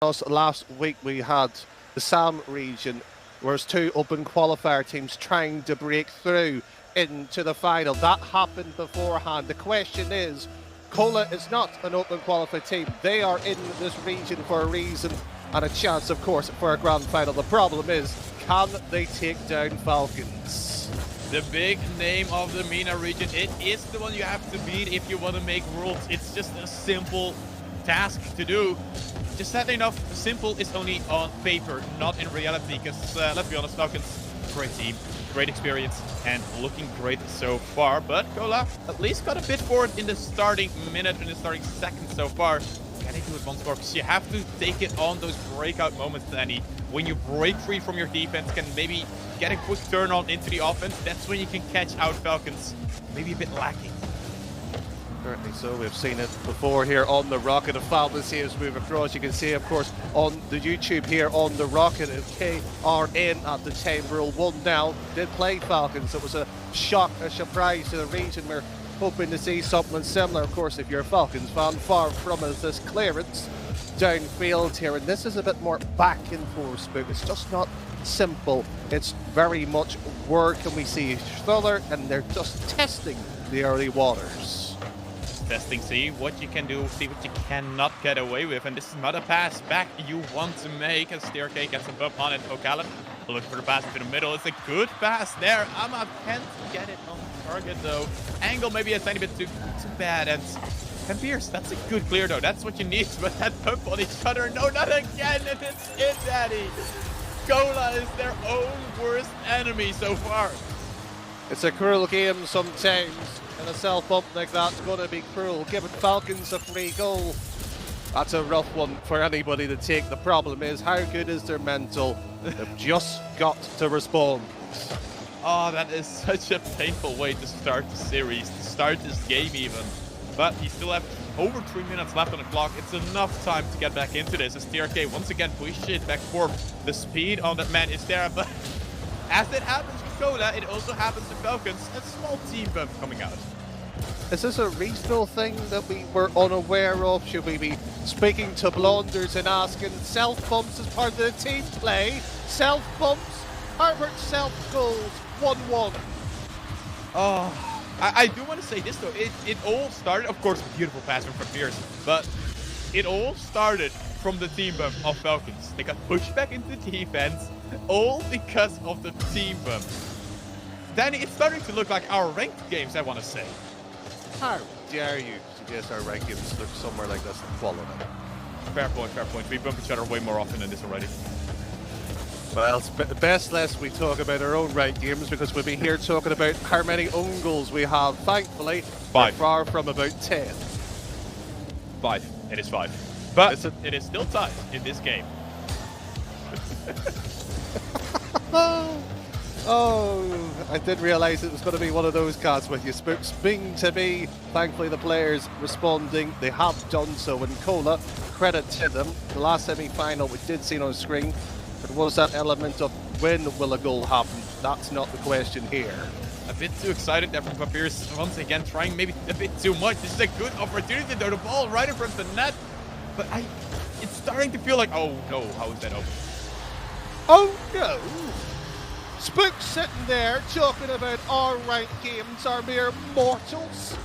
Last week we had the SAM region, whereas two open qualifier teams trying to break through into the final. That happened beforehand. The question is, Cola is not an open qualifier team. They are in this region for a reason and a chance, of course, for a grand final. The problem is, can they take down Falcons? The big name of the MENA region. It is the one you have to beat if you want to make worlds. It's just a simple task to do. Just sadly enough, simple is only on paper, not in reality, because let's be honest, Falcons, great team, great experience, and looking great so far. But Cola at least got a bit forward in the starting minute, in the starting second so far. Can they do it once more? Because you have to take it on those breakout moments, Danny. When you break free from your defense, can maybe get a quick turn on into the offense, that's when you can catch out Falcons. Maybe a bit lacking. Certainly so. We've seen it before here on the Rocket. Of Falcons here as we move across. You can see, of course, on the YouTube here on the Rocket, KRN at the time rule 1 now did play Falcons. It was a shock, a surprise to the region. We're hoping to see something similar. Of course, if you're a Falcons fan, far from us, this clearance downfield here. And this is a bit more back and forth, but it's just not simple. It's very much where can we see each other, and they're just testing the early waters. Testing, see what you can do, see what you cannot get away with, and this is not a pass back you want to make as Staircase gets a bump on it. Ocalib looking for the pass into the middle. It's a good pass there. Amad can't get it on target though. Angle maybe a tiny bit too bad, and Pierce, that's a good clear though. That's what you need, but that bump on each other, no, not again, and it's it, Daddy. Cola is their own worst enemy so far. It's a cruel game sometimes. And a self-bump like that's going to be cruel. Giving Falcons a free goal, that's a rough one for anybody to take. The problem is, how good is their mental? They've just got to respond. Oh, that is such a painful way to start the series, to start this game even. But you still have over 3 minutes left on the clock. It's enough time to get back into this. As TRK once again pushes it back for the speed on that man is there, but as it happens with Cola, it also happens to Falcons. A small team bump coming out. Is this a regional thing that we were unaware of? Should we be speaking to Blonders and asking self-bumps as part of the team play? Self-bumps? Herbert self-goals, 1-1. Oh, I do want to say this though. It all started, of course, a beautiful pass from Pierce, but it all started from the team bump of Falcons. They got pushed back into defense, all because of the team bump. Danny, it's starting to look like our ranked games, I want to say. How dare you suggest our ranked games look somewhere like this in quality? Fair point, fair point. We bump each other way more often than this already. Well, it's best less we talk about our own ranked games, because we'll be here talking about how many own goals we have. Thankfully, 5. we're far from about 10. 5. It is 5. But it is still tied in this game. Oh, I did realise it was going to be one of those cards with you, Spooks. Bing to me. Thankfully, the players responding. They have done so, and Cola, credit to them. The last semi-final we did see on screen, but was that element of when will a goal happen? That's not the question here. A bit too excited there from Pierce. Once again, trying maybe a bit too much. This is a good opportunity though. The ball right in front of the net. But it's starting to feel like, oh no, how is that open? Oh no! Spooks sitting there talking about our ranked games are mere mortals.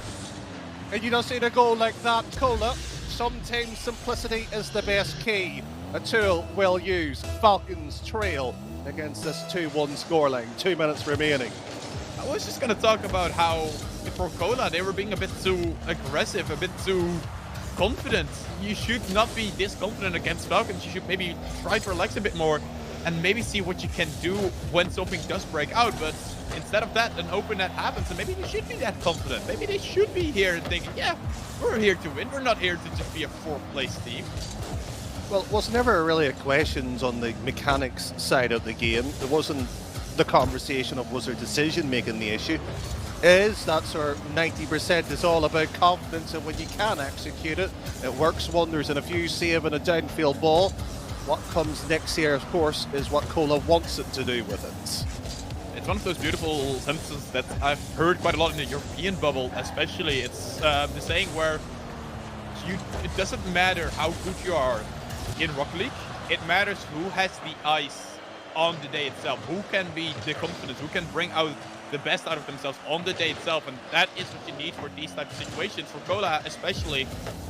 And you don't see a goal like that, Cola. Sometimes simplicity is the best key. A tool well used. Falcons trail against this 2-1 scoreline. 2 minutes remaining. I was just going to talk about how for Cola they were being a bit too aggressive, a bit too confident. You should not be this confident against Falcons. You should maybe try to relax a bit more and maybe see what you can do when something does break out. But instead of that, an open net happens, and maybe they should be that confident. Maybe they should be here thinking, yeah, we're here to win. We're not here to just be a 4th place team. Well, it was never really a questions on the mechanics side of the game. There wasn't the conversation of was there decision making the issue. Is that sort of 90% is all about confidence, and when you can execute it, it works wonders. And if you save in a downfield ball, what comes next here, of course, is what Cola wants it to do with it. It's one of those beautiful sentences that I've heard quite a lot in the European bubble, especially. It's the saying where it doesn't matter how good you are, in Rocket League, it matters who has the ice on the day itself, who can be the confidence, who can bring out the best out of themselves on the day itself, and that is what you need for these types of situations. For Cola especially,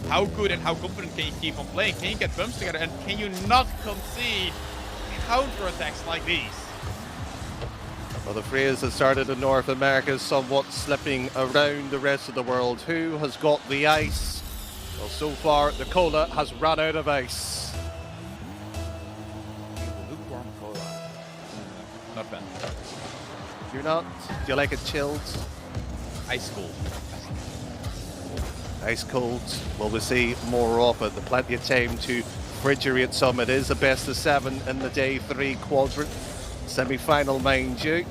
how good and how confident can you keep on playing? Can you get bumps together, and can you not concede counter-attacks like these? Well, the phrase that started in North America is somewhat slipping around the rest of the world. Who has got the ice? Well, so far, the Cola has run out of ice. Lukewarm Cola. Not bad. You're not? Do you like it chilled? Ice cold. Ice cold. Well, we'll see more of it. There's plenty of time to refrigerate some. It is a best of 7 in the day 3 quadrant. Semi-final, mind you.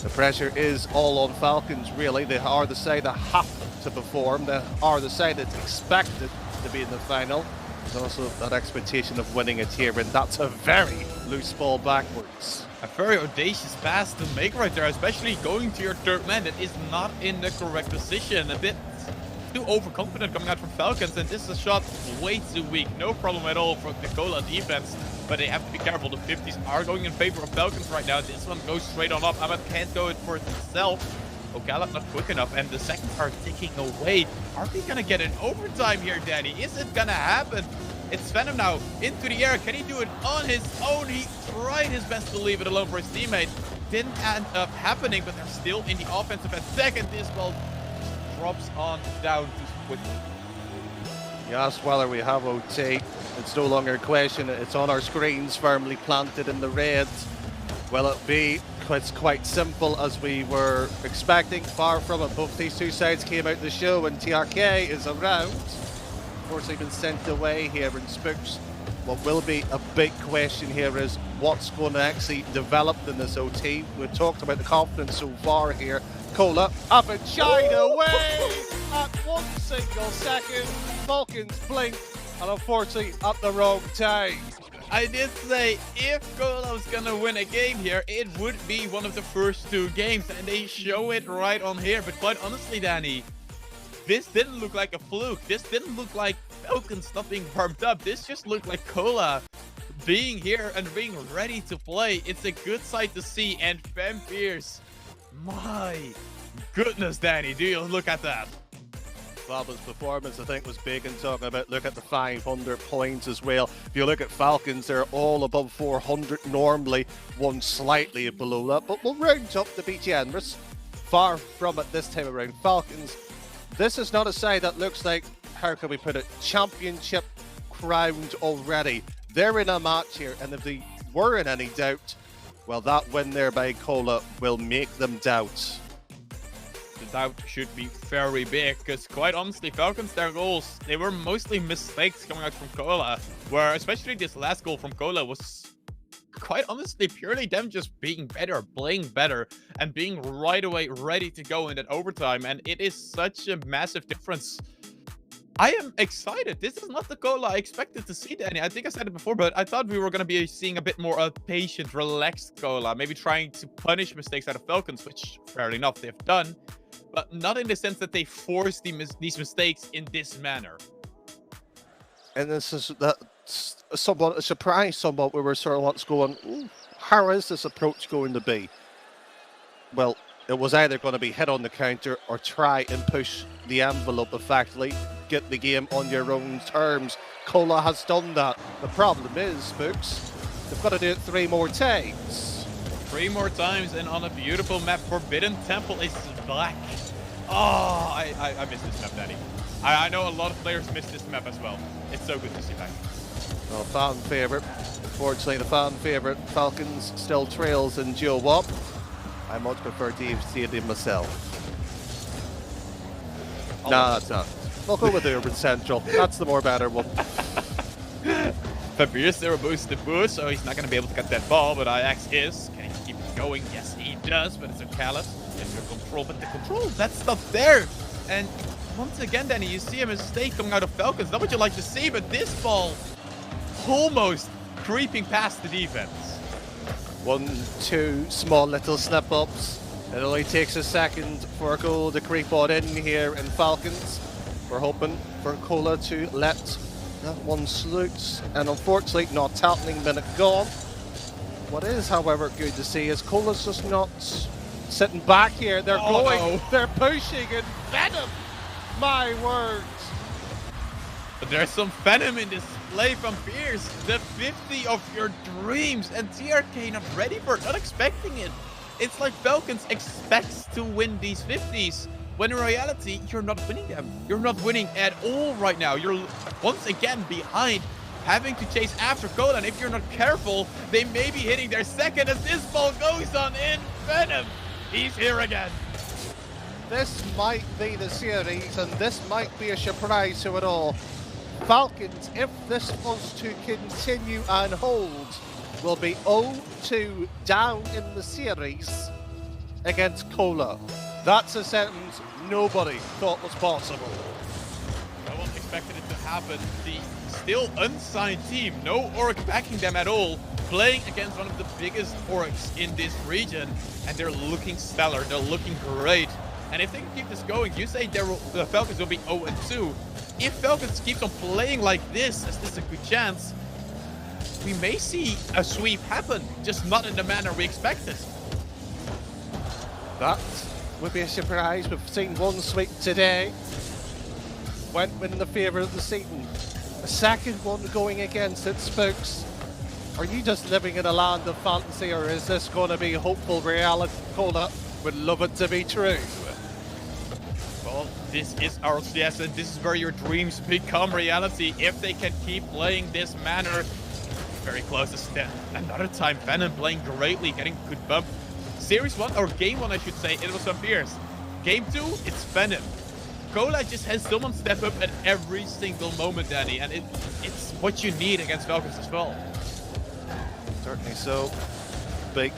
The pressure is all on Falcons, really. They are the side that have to perform. They are the side that's expected to be in the final. There's also that expectation of winning it here, and that's a very loose ball backwards. A very audacious pass to make right there, especially going to your third man that is not in the correct position. A bit too overconfident coming out from Falcons, and this is a shot way too weak. No problem at all for the Cola defense, but they have to be careful. The 50s are going in favor of Falcons right now. This one goes straight on up. Ahmed can't go it for himself. Ocala not quick enough, and the seconds are ticking away. Are we gonna get an overtime here, Danny? Is it gonna happen? It's Venom now into the air. Can he do it on his own? He tried his best to leave it alone for his teammate. Didn't end up happening, but they're still in the offensive at second. This ball drops on down too quickly. Yes, whether we have OT, it's no longer a question. It's on our screens, firmly planted in the red. Will it be? It's quite simple as we were expecting. Far from it. Both these two sides came out the show, and TRK is around. Of course, they've been sent away here in Spooks. What will be a big question here is what's going to actually develop in this OT. We've talked about the confidence so far here. Cola up and shied away at 1 single second. Falcons blink, and unfortunately at the wrong time. I did say if Cola was gonna win a game here, it would be one of the first 2 games, and they show it right on here. But quite honestly, Danny, this didn't look like a fluke. This didn't look like Falcons not being warmed up. This just looked like Cola being here and being ready to play. It's a good sight to see. And Vampires, my goodness, Danny, do you look at that? Fabulous performance, I think, was big in talking about. Look at the 500 points as well. If you look at Falcons, they're all above 400 normally, one slightly below that. But we'll round up to be generous. Far from it this time around. Falcons, this is not a side that looks like, how can we put it, championship crowned already. They're in a match here, and if they were in any doubt, well, that win there by Cola will make them doubt. The doubt should be very big, because quite honestly, Falcons, their goals, they were mostly mistakes coming out from Cola, where especially this last goal from Cola was quite honestly purely them just being better, playing better, and being right away ready to go in that overtime, and it is such a massive difference. I am excited. This is not the Cola I expected to see, Danny. I think I said it before, but I thought we were going to be seeing a bit more of patient, relaxed Cola, maybe trying to punish mistakes out of Falcons, which fair enough they've done, but not in the sense that they force these mistakes in this manner. And this is somewhat a surprise, somewhat we were sort of what's going, ooh, how is this approach going to be? Well, it was either going to be hit on the counter or try and push the envelope effectively, get the game on your own terms. Cola has done that. The problem is, Spooks, they've got to do it 3 more times. 3 more times, and on a beautiful map, Forbidden Temple is back. Oh, I miss this map, Danny. I know a lot of players miss this map as well. It's so good to see back. Well, fan favourite. Unfortunately, the fan favourite Falcons still trails in Joe Wop. I much prefer Dave Stadium myself. Nah, that's not. We'll go with the Urban Central. That's the more better one. Fabrius, there will boost the boost, so he's not going to be able to get that ball, but Ajax is. Can he keep it going? Yes, he does, but it's a Ocala. It's your control, but the control, that's not there. And once again, Danny, you see a mistake coming out of Falcons. Not what you like to see, but this ball almost creeping past the defense. 1, 2 small little slip-ups. It only takes a second for a goal to creep on in here in Falcons. We're hoping for Cola to let That one salutes, and unfortunately not happening, minute gone. What is, however, good to see is Cola's just not sitting back here. They're going, they're pushing, and Venom! My words! But there's some Venom in this play from Fierce. The 50 of your dreams, and TRK not ready for it, not expecting it. It's like Falcons expects to win these 50s, when in reality, you're not winning them. You're not winning at all right now. You're once again behind, having to chase after Cola, and if you're not careful, they may be hitting their second as this ball goes on in. Venom, he's here again. This might be the series, and this might be a surprise to it all. Falcons, if this was to continue and hold, will be 0-2 down in the series against Cola. That's a sentence nobody thought was possible. No one expected it to happen. The still unsigned team, no orc backing them at all, playing against one of the biggest orcs in this region, and they're looking stellar, they're looking great. And if they can keep this going, you say the Falcons will be 0-2. If Falcons keeps on playing like this, as this is a good chance, we may see a sweep happen, just not in the manner we expected. That would be a surprise. We've seen one sweep today. Went in the favour of the Seton. A second one going against it, Spooks. Are you just living in a land of fantasy, or is this going to be hopeful reality? Cola would love it to be true. Well, this is RLCS, and this is where your dreams become reality. If they can keep playing this manner, very close to stand. Another time, Venom playing greatly, getting good bump. Series 1, or Game 1 I should say, it was from Fierce. Game 2, it's Venom. Cola just has someone step up at every single moment, Danny, and it's what you need against Falcons as well. Certainly so. Big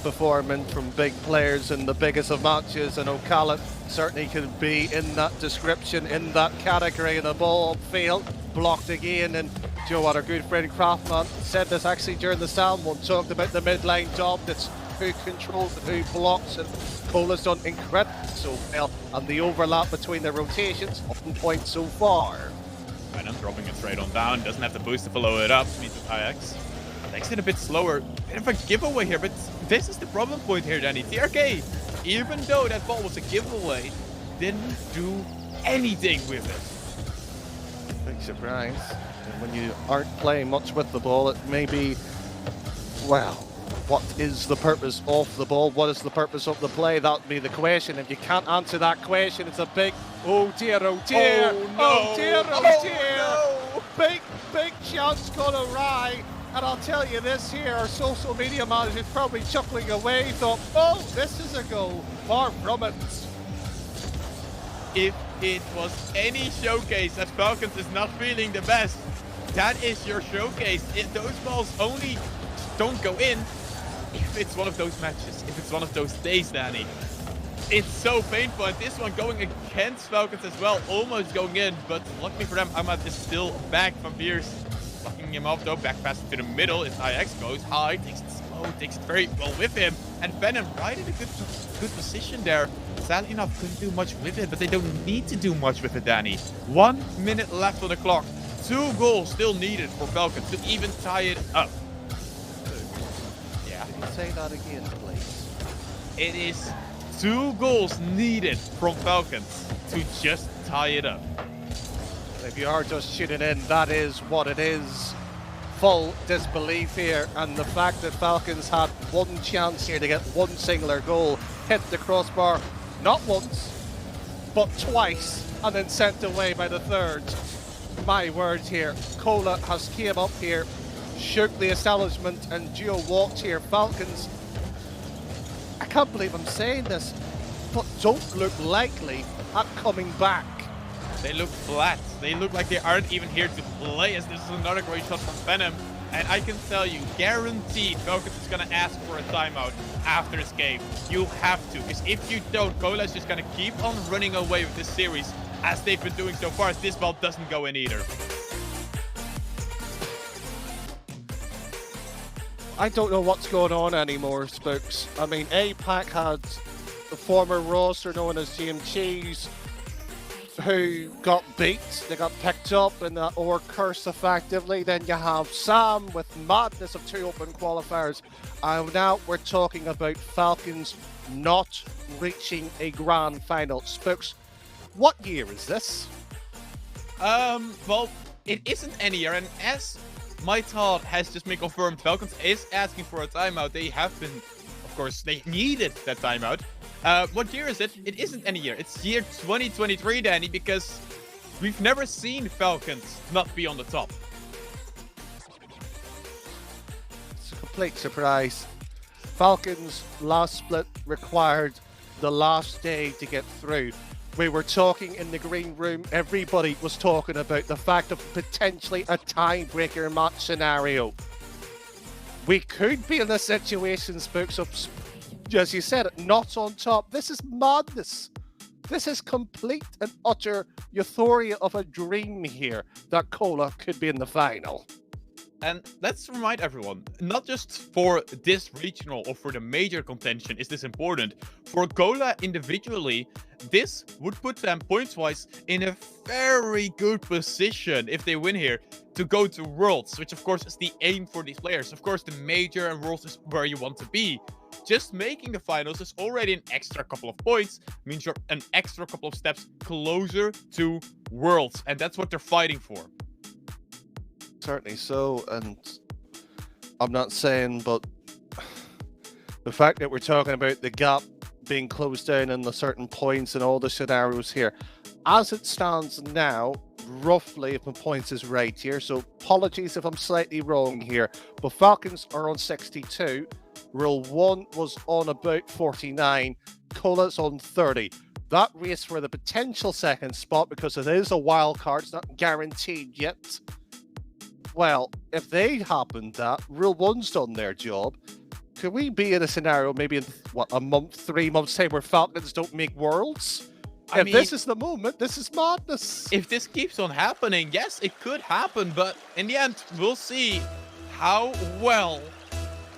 performance from big players in the biggest of matches, and Ocala certainly could be in that description, in that category. And the ball field blocked again, and Joe, what our good friend Craftman said this actually during the sound one, talked about the mid-lane job. That's who controls and who blocks, and Cola's done incredibly so well, and the overlap between the rotations on point so far. Venom dropping it straight on down, doesn't have the boost to follow it up, means with IX. Takes it a bit slower, bit of a giveaway here, but this is the problem point here, Danny. TRK, even though that ball was a giveaway, didn't do anything with it. Big surprise. And when you aren't playing much with the ball, it may be, well, what is the purpose of the ball? What is the purpose of the play? That would be the question. If you can't answer that question, it's a big, oh dear, oh dear, oh, no. oh dear, oh dear. Oh, no. Big chance gone awry. And I'll tell you this here, our social media manager is probably chuckling away, thought, oh, this is a goal. Far from it. If it was any showcase that Falcons is not feeling the best, that is your showcase. If those balls only don't go in, if it's one of those matches, if it's one of those days, Danny, it's so painful. And this one going against Falcons as well, almost going in, but luckily for them, Ahmad is still back from Fierce. Blocking him off though, back pass to the middle, as IX goes high, takes it slow, takes it very well with him, and Venom right in a good position there. Sadly enough, couldn't do much with it, but they don't need to do much with it, Danny. 1 minute left on the clock. 2 goals still needed for Falcons to even tie it up. Yeah. Can you say that again, please? It is 2 goals needed from Falcons to just tie it up. If you are just tuning in, that is what it is. Full disbelief here, and the fact that Falcons had one chance here to get one singular goal, hit the crossbar not once, but twice, and then sent away by the third. My word here, Cola has came up here, shook the establishment, and Gio walked here. Falcons, I can't believe I'm saying this, but don't look likely at coming back. They look flat. They look like they aren't even here to play, as this is another great shot from Venom. And I can tell you, guaranteed, Falcons is going to ask for a timeout after this game. You have to, because if you don't, Cola is just going to keep on running away with this series, as they've been doing so far, as this ball doesn't go in either. I don't know what's going on anymore, Spooks. I mean, APAC had the former roster known as GM Cheese. who got beat. They got picked up in the Or curse effectively. Then you have Sam with madness of 2 open qualifiers. And now we're talking about Falcons not reaching a grand final. Spooks, what year is this? Well, it isn't any year, and as my thought has just been confirmed, Falcons is asking for a timeout. They have been, of course, they needed that timeout. What year is it? It isn't any year. It's year 2023, Danny, because we've never seen Falcons not be on the top. It's a complete surprise. Falcons last split required the last day to get through. We were talking in the green room, everybody was talking about the fact of potentially a tiebreaker match scenario. We could be in a situation, Spooks, of, as you said, not on top. This is madness. This is complete and utter euphoria of a dream here that Cola could be in the final. And let's remind everyone, not just for this regional or for the major contention is this important. For Cola individually, this would put them points-wise in a very good position if they win here to go to Worlds, which of course is the aim for these players. Of course, the major and Worlds is where you want to be. Just making the finals is already an extra couple of points, means you're an extra couple of steps closer to Worlds, and that's what they're fighting for. Certainly so, and I'm not saying, but the fact that we're talking about the gap being closed down in the certain points and all the scenarios here, as it stands now, roughly, if my points is right here, so apologies if I'm slightly wrong here, but Falcons are on 62, Rule 1 was on about 49, Cola's on 30. That race for the potential second spot, because it is a wild card, it's not guaranteed yet. Well, if they happen that, Rule 1's done their job, could we be in a scenario maybe in, what, a month, 3 months time where Falcons don't make Worlds? I If mean, this is the moment, this is madness. if this keeps on happening, yes, it could happen, but in the end, we'll see how well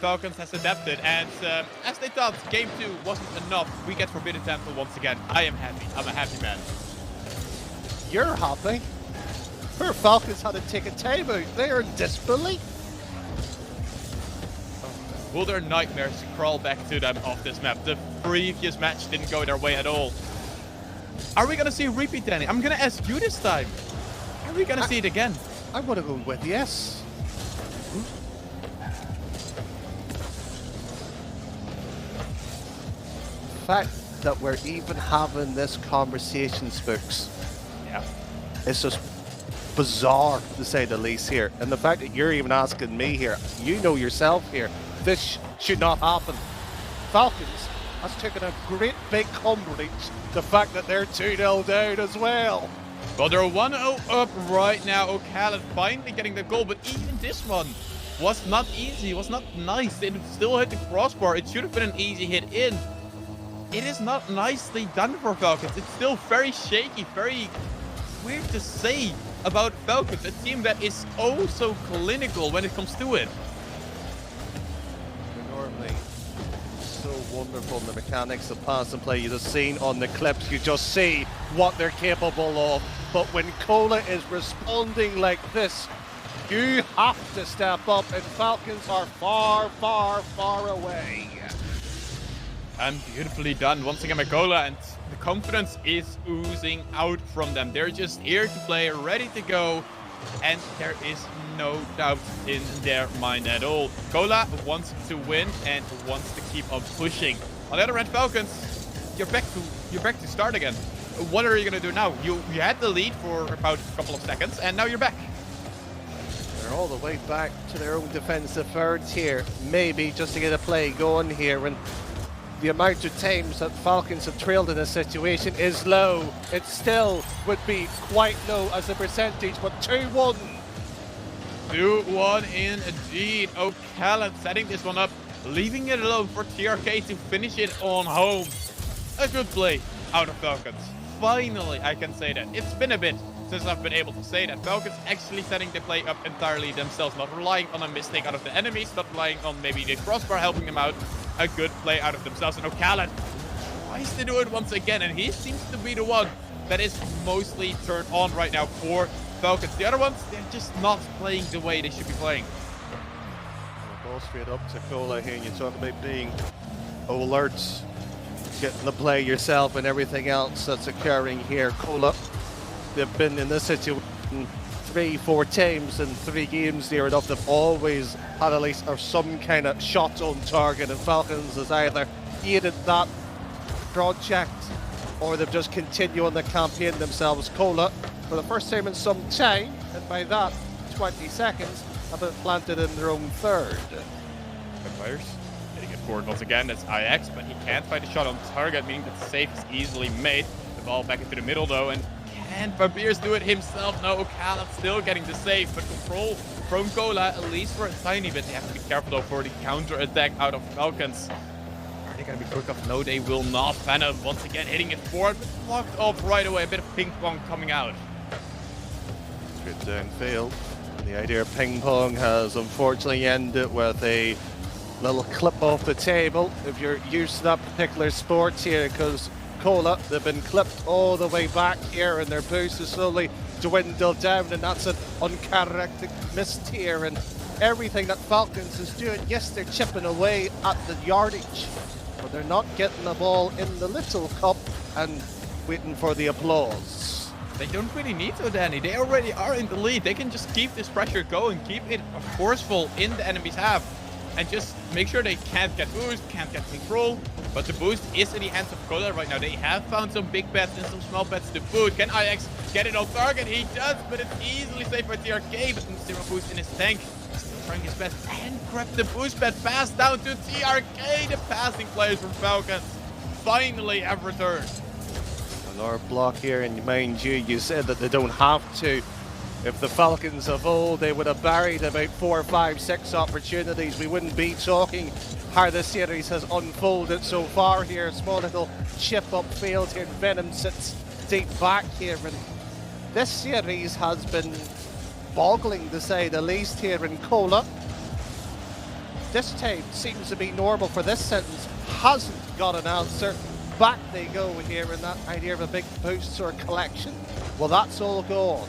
Falcons has adapted. And as they thought, Game 2 wasn't enough. We get Forbidden Temple once again. I am happy. I'm a happy man. You're happy. Her Falcons had to take a timeout. They are in disbelief. Will their nightmares crawl back to them off this map? The previous match didn't go their way at all. Are we gonna see a repeat, Danny? I'm gonna ask you this time. Are we gonna see it again? I want to go with yes. The fact that we're even having this conversation, Spooks, Yeah. it's just bizarre to say the least here. And the fact that you're even asking me here, you know yourself here, this should not happen. Falcons has taken a great big umbrage the fact that they're 2-0 down as well. Well, they're 1-0 up right now. Ocala finally getting the goal, but even this one was not easy, was not nice. It still hit the crossbar. It should have been an easy hit in. It is not nicely done for Falcons. It's still very shaky, very weird to say about Falcons, a team that is oh so clinical when it comes to it. They're normally so wonderful in the mechanics of pass and play. You just seen on the clips, you just see what they're capable of. But when Cola is responding like this, you have to step up, and Falcons are far, far, far away. And beautifully done once again by Cola, and the confidence is oozing out from them. They're just here to play, ready to go, and there is no doubt in their mind at all. Cola wants to win and wants to keep on pushing. On the other hand, Falcons, you're back to start again. What are you gonna do now? You had the lead for about a couple of seconds, and now you're back. They're all the way back to their own defensive thirds here, maybe just to get a play going here. And the amount of times that Falcons have trailed in this situation is low. It still would be quite low as a percentage, but 2-1. 2-1 indeed. Ocala setting this one up, leaving it alone for TRK to finish it on home. A good play out of Falcons. Finally, I can say that. It's been a bit since I've been able to say that. Falcons actually setting the play up entirely themselves, not relying on a mistake out of the enemies, not relying on maybe the crossbar helping them out. A good play out of themselves, and Ocala tries to do it once again, and he seems to be the one that is mostly turned on right now for Falcons. The other ones, they're just not playing the way they should be playing. Ball straight up to Cola here, and you talk about being alert, getting the play yourself and everything else that's occurring here. Cola, they've been in this situation 3-4 times in 3 games near enough. They've always had at least some kind of shot on target, and Falcons has either aided that project or they've just continued on the campaign themselves. Cola, for the first time in some time, and by that 20 seconds, have been planted in their own third. Vampires getting it forward once again. That's IX, but he can't find a shot on target, meaning that the save is easily made. The ball back into the middle though, and can Vampires do it himself? No, Khaled still getting the save, but control from Cola, at least for a tiny bit. They have to be careful though for the counter attack out of Falcons. Are they gonna be quick enough? No, they will not. Venom once again hitting it forward, but blocked off right away. A bit of ping pong coming out. Straight downfield. The idea of ping pong has unfortunately ended with a little clip off the table if you're used to that particular sport here, because Cola, they've been clipped all the way back here and their boost is slowly dwindled down, and that's an uncharacteristic miss here, and everything that Falcons is doing, yes, they're chipping away at the yardage, but they're not getting the ball in the little cup and waiting for the applause. They don't really need to, Danny. They already are in the lead. They can just keep this pressure going, keep it forceful in the enemy's half, and just make sure they can't get boost, can't get control. But the boost is in the hands of Cola right now. They have found some big bets and some small bets to boot. Can IX get it on target? He does, but it's easily saved by TRK. But zero boost in his tank. Still trying his best and grab the boost bet. Pass down to TRK. The passing players from Falcons finally have returned. Our block here, and mind you said that they don't have to. If the Falcons of old, they would have buried about 4, 5, 6 opportunities. We wouldn't be talking how the series has unfolded so far here. Small little chip upfield here. Venom sits deep back here, and this series has been boggling to say the least here in Cola. This time seems to be normal for this sentence. Hasn't got an answer. Back they go here in that idea of a big boost or collection. Well, that's all gone.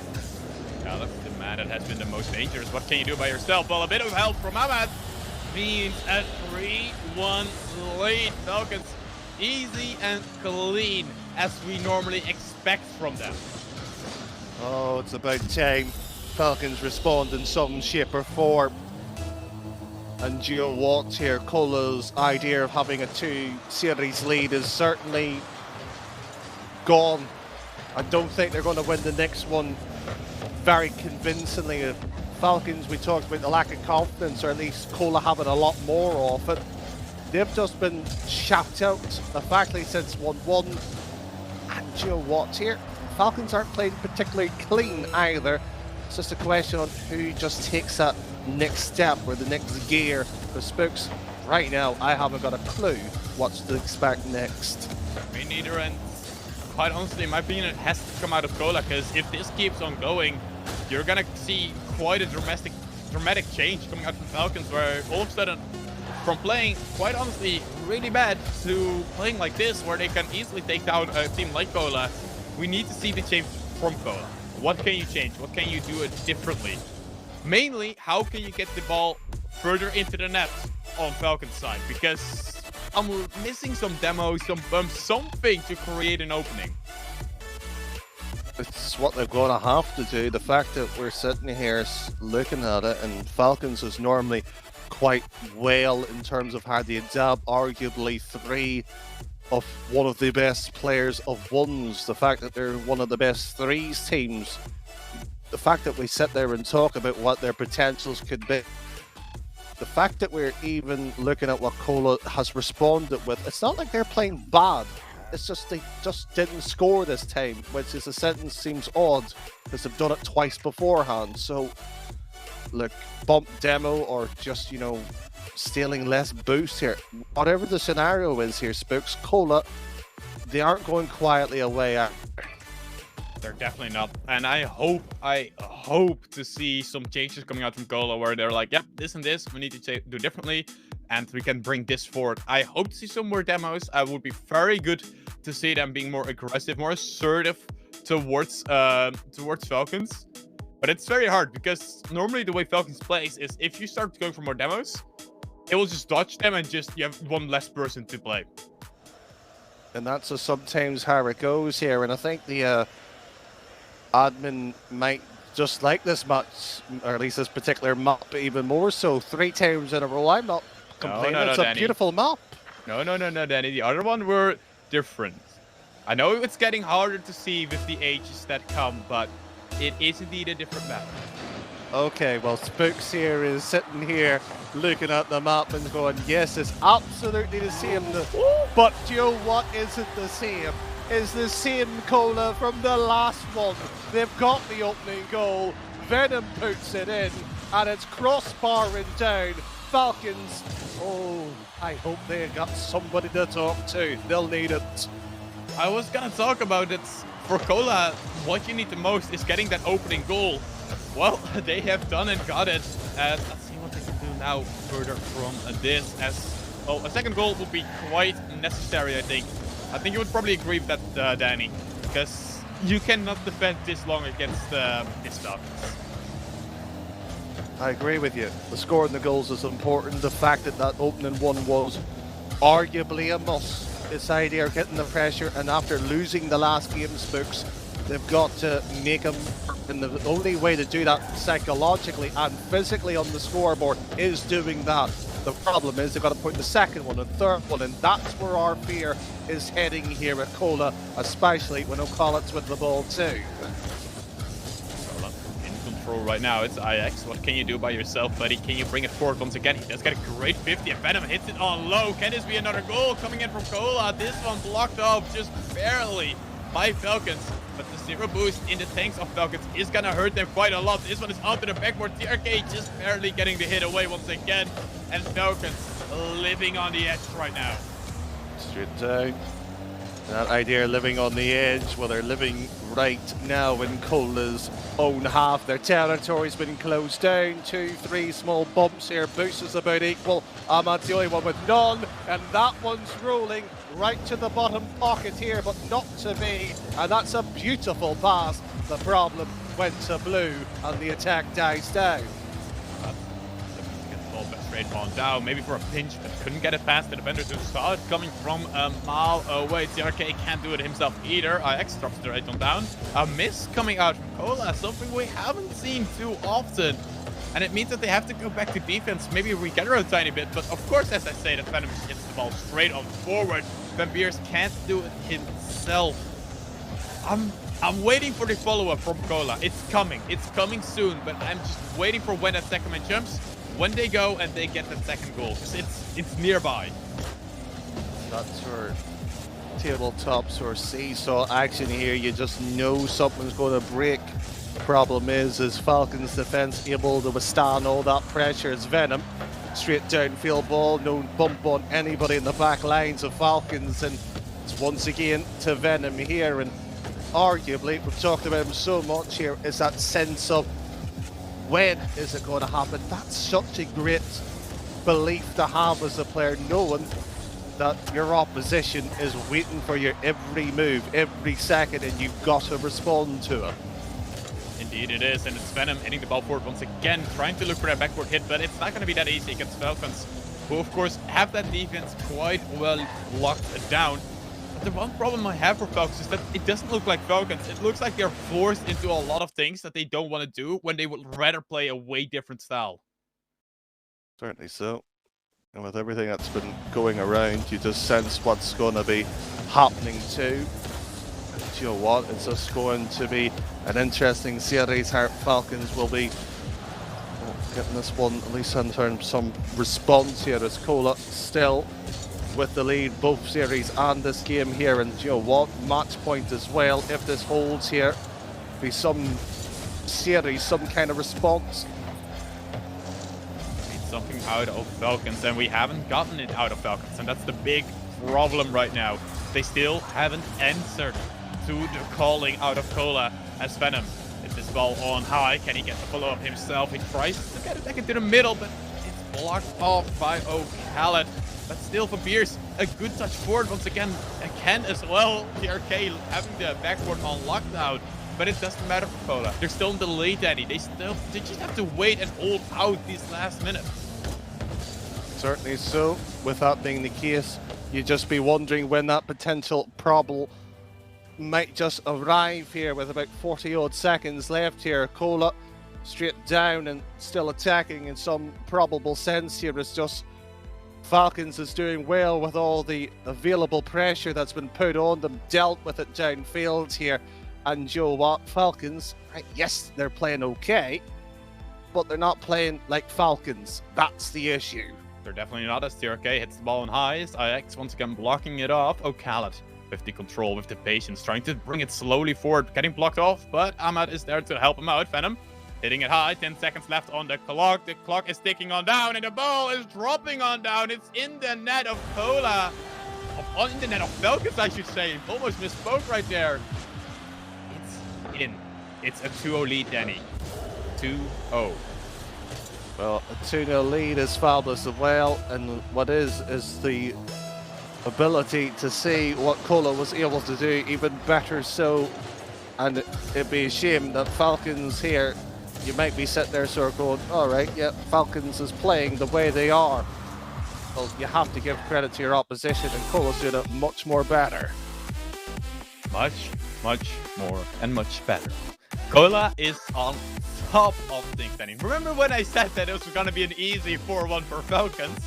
Yeah, that's the man that has been the most dangerous. What can you do by yourself? Well, a bit of help from Ahmad means a 3-1 lead. Falcons easy and clean, as we normally expect from them. Oh, it's about time Falcons respond in some shape or form. And you know what here, Cola's idea of having a 2-series lead is certainly gone. I don't think they're going to win the next one very convincingly. Falcons, we talked about the lack of confidence, or at least Cola having a lot more of it. They've just been shut out effectively since 1-1. And you know what here, Falcons aren't playing particularly clean either. It's just a question on who just takes that next step or the next gear. For Spooks, right now, I haven't got a clue what to expect next. Me neither, and quite honestly, in my opinion, it has to come out of Cola, because if this keeps on going, you're gonna see quite a dramatic change coming out from Falcons, where all of a sudden, from playing, quite honestly, really bad to playing like this, where they can easily take down a team like Cola. We need to see the change from Cola. What can you change? What can you do it differently? Mainly, how can you get the ball further into the net on Falcons side? Because I'm missing some demos, some bumps, something to create an opening. It's what they're going to have to do. The fact that we're sitting here looking at it, and Falcons is normally quite well in terms of how they adapt, arguably 3 of one of the best players of ones. The fact that they're one of the best 3s teams. The fact that we sit there and talk about what their potentials could be. The fact that we're even looking at what Cola has responded with, it's not like they're playing bad. It's just they just didn't score this time, which is a sentence seems odd because they've done it twice beforehand. So, look, bump demo or just, you know, stealing less boost here. Whatever the scenario is here, Spooks, Cola, they aren't going quietly away either. They're definitely not, and I hope to see some changes coming out from Cola where they're like, yep, this and this we need to do differently, and we can bring this forward. I hope to see some more demos. I would be very good to see them being more aggressive, more assertive, towards Falcons. But it's very hard because normally the way Falcons plays is if you start going for more demos, it will just dodge them and just you have one less person to play. And that's sometimes how it goes here. And I think the admin might just like this match, or at least this particular map even more so. 3 times in a row. I'm not complaining. No, it's a Danny. beautiful map. No, Danny. The other one were different. I know it's getting harder to see with the ages that come, but it is indeed a different map. Okay, well, Spooks here is sitting here looking at the map and going, yes, it's absolutely the same. But do you know what isn't the same? Is the same Cola from the last one. They've got the opening goal. Venom puts it in, and it's crossbarring down. Falcons, oh, I hope they got somebody to talk to. They'll need it. I was gonna talk about it. For Cola, what you need the most is getting that opening goal. Well, they have done and got it. Let's see what they can do now further from this. As well, a second goal would be quite necessary, I think. I think you would probably agree with that, Danny, because you cannot defend this long against this Falcons. I agree with you. The scoring the goals is important. The fact that that opening one was arguably a must. This idea of getting the pressure, and after losing the last game, Spooks, they've got to make them, and the only way to do that psychologically and physically on the scoreboard is doing that. The problem is they've got to put the second one and third one, and that's where our fear is heading here at Cola, especially when O'Collett's with the ball too. In control right now, it's IX. What can you do by yourself, buddy? Can you bring it forward once again? He does get a great 50, and Venom hits it on low. Can this be another goal coming in from Cola? This one blocked off just barely by Falcons. But the zero boost in the tanks of Falcons is gonna hurt them quite a lot. This one is onto the backboard. TRK just barely getting the hit away once again. And Falcons living on the edge right now. Straight down. That idea of living on the edge, well, they're living right now in Cola's own half. Their territory's been closed down. 2, 3 small bumps here. Boost is about equal. Ahmad's the only one with none, and that one's rolling right to the bottom pocket here, but not to me. And that's a beautiful pass. The problem went to blue, and the attack dies down. Straight on down, maybe for a pinch, but couldn't get it past the defenders who saw it coming from a mile away. TRK can't do it himself either. IX drops straight on down. A miss coming out from Cola, something we haven't seen too often. And it means that they have to go back to defense, maybe regenerate a tiny bit. But of course, as I say, that Venom hits the ball straight on forward. Van Beers can't do it himself. I'm waiting for the follow-up from Cola. It's coming soon, but I'm just waiting for when that second man jumps. When they go and they get that second goal, because it's nearby. That's our tabletops or seesaw action here. You just know something's going to break. The problem is Falcons defense able to withstand all that pressure? It's Venom. Straight downfield ball, no bump on anybody in the back lines of Falcons, and it's once again to Venom here. And arguably, we've talked about him so much here, is that sense of when is it going to happen? That's such a great belief to have as a player, knowing that your opposition is waiting for your every move, every second, and you've got to respond to it. Indeed it is, and it's Venom hitting the ball forward once again, trying to look for that backward hit, but it's not going to be that easy against Falcons, who of course have that defense quite well locked down. The one problem I have for Falcons is that it doesn't look like Falcons. It looks like they're forced into a lot of things that they don't want to do when they would rather play a way different style. Certainly so. And with everything that's been going around, you just sense what's going to be happening too. And you know what? It's just going to be an interesting series. How Falcons will be getting this one, at least in terms of some response here, as Cola still with the lead both series and this game here. And you know what, match point as well, if this holds here, be some series, some kind of response. Need something out of Falcons, and we haven't gotten it out of Falcons, and that's the big problem right now. They still haven't answered to the calling out of Cola as Venom hits this ball on high. Can he get the follow-up himself? He tries to get it back into the middle, but it's blocked off by O'Callaghan. But still, for Pierce, a good touch forward once again. Again as well, TRK having the backboard on lockdown. But it doesn't matter for Cola. They're still in the lead, Danny. They just have to wait and hold out these last minutes. Certainly so. With that being the case, you'd just be wondering when that potential problem might just arrive here with about 40 odd seconds left here. Cola straight down and still attacking in some probable sense here. It's just Falcons is doing well with all the available pressure that's been put on them, dealt with it downfield here. And Joe what? Falcons, right, yes, they're playing okay, but they're not playing like Falcons. That's the issue. They're definitely not, as TRK hits the ball on highs. IX once again blocking it off. Khaled with the control, with the patience, trying to bring it slowly forward, getting blocked off, but Ahmad is there to help him out. Venom hitting it high, 10 seconds left on the clock. The clock is ticking on down, and the ball is dropping on down. It's in the net of Cola. In the net of Falcons, I should say. Almost misspoke right there. It's in. It's a 2-0 lead, Danny. 2-0. Well, a 2-0 lead is fabulous as well, and what is the ability to see what Cola was able to do even better so. And it'd be a shame that Falcons here, you might be sitting there sort of going, all right, yeah, Falcons is playing the way they are. Well, you have to give credit to your opposition, and Cola's doing it much more better. Much more and much better. Cola is on top of things, Danny. Remember when I said that it was going to be an easy 4-1 for Falcons?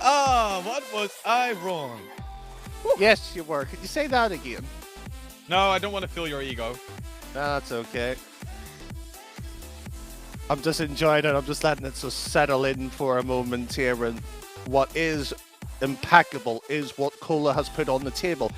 What was I wrong? Yes, you were. Could you say that again? No, I don't want to feel your ego. That's okay. I'm just enjoying it. I'm just letting it just settle in for a moment here. And what is impeccable is what Cola has put on the table.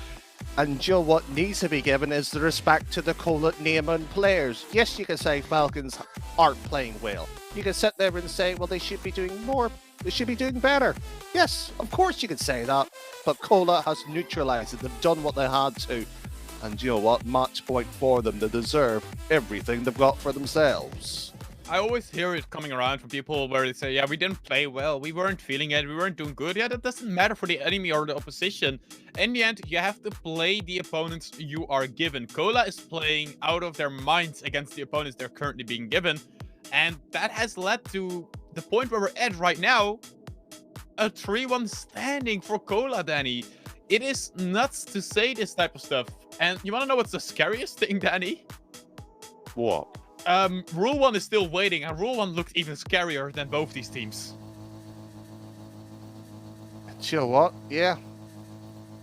And Joe, what needs to be given is the respect to the Cola name and players. Yes, you can say Falcons aren't playing well. You can sit there and say, well, they should be doing more. They should be doing better. Yes, of course you can say that. But Cola has neutralised it. They've done what they had to. And you know what? Match point for them. They deserve everything they've got for themselves. I always hear it coming around from people where they say, yeah, we didn't play well. We weren't feeling it. We weren't doing good. Yeah, that doesn't matter for the enemy or the opposition. In the end, you have to play the opponents you are given. Cola is playing out of their minds against the opponents they're currently being given. And that has led to the point where we're at right now. A 3-1 standing for Cola, Danny. It is nuts to say this type of stuff. And you want to know what's the scariest thing, Danny? What? Rule 1 is still waiting, and Rule 1 looks even scarier than both these teams. You know what? Yeah.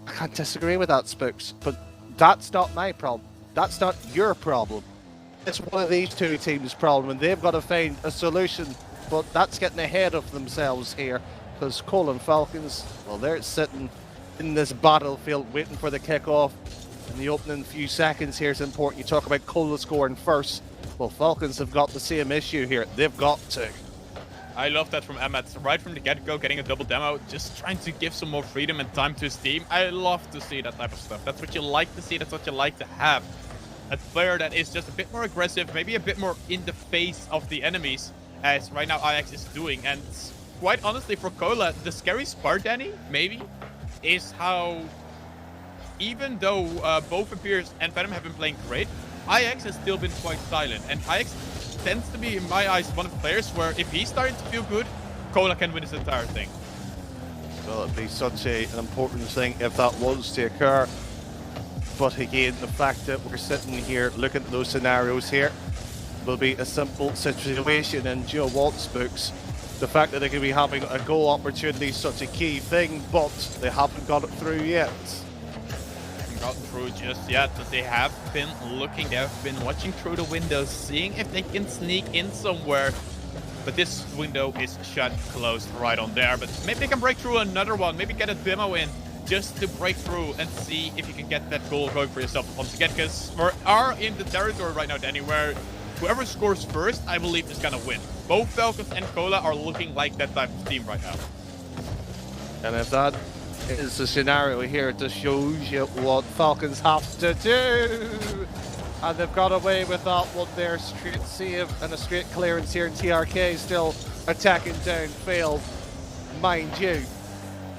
I can't disagree with that, Spooks. But that's not my problem. That's not your problem. It's one of these two teams' problem, and they've got to find a solution. But that's getting ahead of themselves here. Because Cola and Falcons, well, they're sitting in this battlefield waiting for the kickoff. In the opening few seconds here, it's important you talk about Cola scoring first. Well, Falcons have got the same issue here. They've got to. I love that from Ahmad. Right from the get-go, getting a double demo, just trying to give some more freedom and time to his team. I love to see that type of stuff. That's what you like to see. That's what you like to have. A player that is just a bit more aggressive, maybe a bit more in the face of the enemies, as right now IX is doing. And quite honestly, for Cola, the scariest part, Danny, maybe, is how even though both Pierce and Venom have been playing great, IX has still been quite silent, and IX tends to be, in my eyes, one of the players where if he's starting to feel good, Cola can win this entire thing. Well, it'd be such an important thing if that was to occur. But again, the fact that we're sitting here looking at those scenarios here will be a simple situation. And Joe Walt's books, the fact that they could be having a goal opportunity is such a key thing, but they haven't got it through yet. Got through just yet, but they have been looking, they have been watching through the windows, seeing if they can sneak in somewhere. But this window is shut, closed right on there. But maybe they can break through another one, maybe get a demo in just to break through and see if you can get that goal going for yourself once again. Because we are in the territory right now, Danny, where whoever scores first, I believe, is gonna win. Both Falcons and Cola are looking like that type of team right now. And if that is the scenario here, it just shows you what Falcons have to do. And they've got away with that one there. Straight save and a straight clearance here. And TRK still attacking downfield. Mind you,